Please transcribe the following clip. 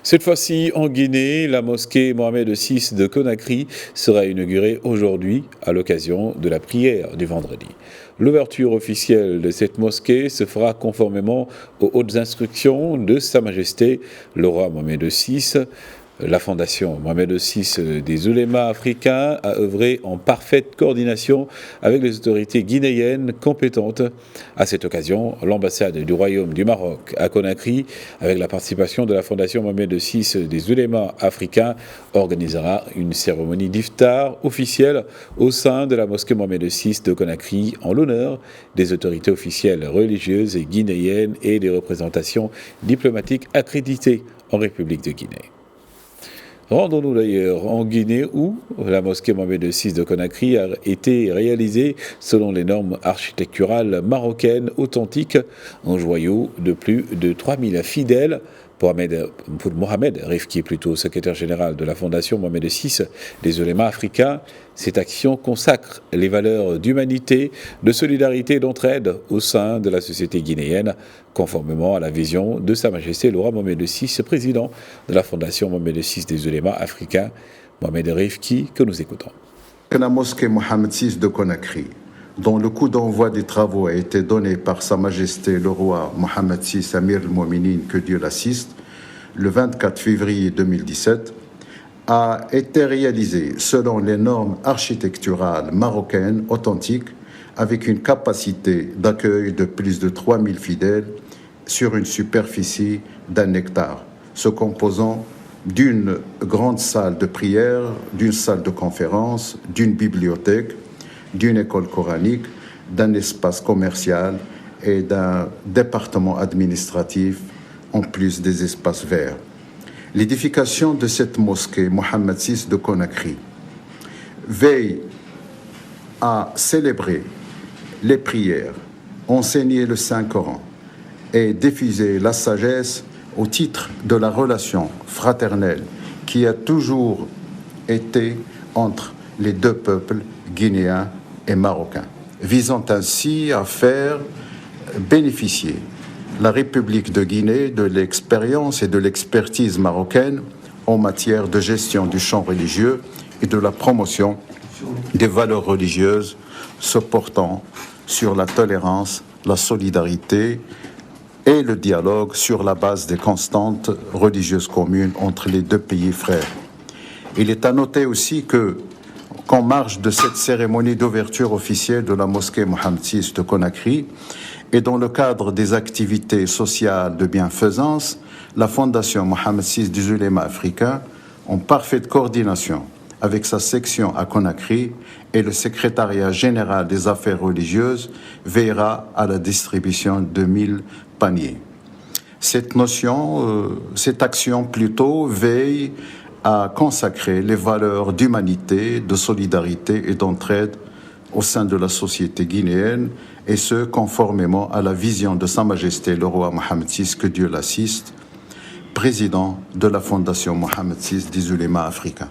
Cette fois-ci, en Guinée, la mosquée Mohamed VI de Conakry sera inaugurée aujourd'hui à l'occasion de la prière du vendredi. L'ouverture officielle de cette mosquée se fera conformément aux hautes instructions de Sa Majesté le roi Mohamed VI. La fondation Mohamed VI des oulémas africains a œuvré en parfaite coordination avec les autorités guinéennes compétentes. À cette occasion, l'ambassade du Royaume du Maroc à Conakry, avec la participation de la fondation Mohamed VI des oulémas africains, organisera une cérémonie d'iftar officielle au sein de la mosquée Mohamed VI de Conakry en l'honneur des autorités officielles religieuses et guinéennes et des représentations diplomatiques accréditées en République de Guinée. Rendons-nous d'ailleurs en Guinée où la mosquée Mohamed VI de Conakry a été réalisée selon les normes architecturales marocaines authentiques, un joyau de plus de 3000 fidèles. Pour Mohamed Rifki, plutôt secrétaire général de la fondation Mohamed VI des oulémas africains, cette action consacre les valeurs d'humanité, de solidarité et d'entraide au sein de la société guinéenne, conformément à la vision de Sa Majesté le roi Mohamed VI, président de la fondation Mohamed VI des oulémas africains, Mohamed Rifki, que nous écoutons. La mosquée Mohamed VI de Conakry, dont le coup d'envoi des travaux a été donné par Sa Majesté le roi Mohamed VI Amir al-Mouminin, que Dieu l'assiste, le 24 février 2017, a été réalisée selon les normes architecturales marocaines authentiques, avec une capacité d'accueil de plus de 3000 fidèles sur une superficie d'1 hectare, se composant d'une grande salle de prière, d'une salle de conférence, d'une bibliothèque, d'une école coranique, d'un espace commercial et d'un département administratif, en plus des espaces verts. L'édification de cette mosquée Mohamed VI de Conakry veille à célébrer les prières, enseigner le Saint-Coran et diffuser la sagesse au titre de la relation fraternelle qui a toujours été entre les deux peuples guinéens et marocains, visant ainsi à faire bénéficier la République de Guinée de l'expérience et de l'expertise marocaine en matière de gestion du champ religieux et de la promotion des valeurs religieuses se portant sur la tolérance, la solidarité et le dialogue sur la base des constantes religieuses communes entre les deux pays frères. Il est à noter aussi qu'en marge de cette cérémonie d'ouverture officielle de la mosquée Mohamed VI de Conakry et dans le cadre des activités sociales de bienfaisance, la fondation Mohamed VI des oulémas africains, en parfaite coordination avec sa section à Conakry et le secrétariat général des affaires religieuses, veillera à la distribution de 1000 paniers. Cette action plutôt veille à consacrer les valeurs d'humanité, de solidarité et d'entraide au sein de la société guinéenne, et ce, conformément à la vision de Sa Majesté le roi Mohamed VI, que Dieu l'assiste, président de la fondation Mohamed VI des oulémas africains.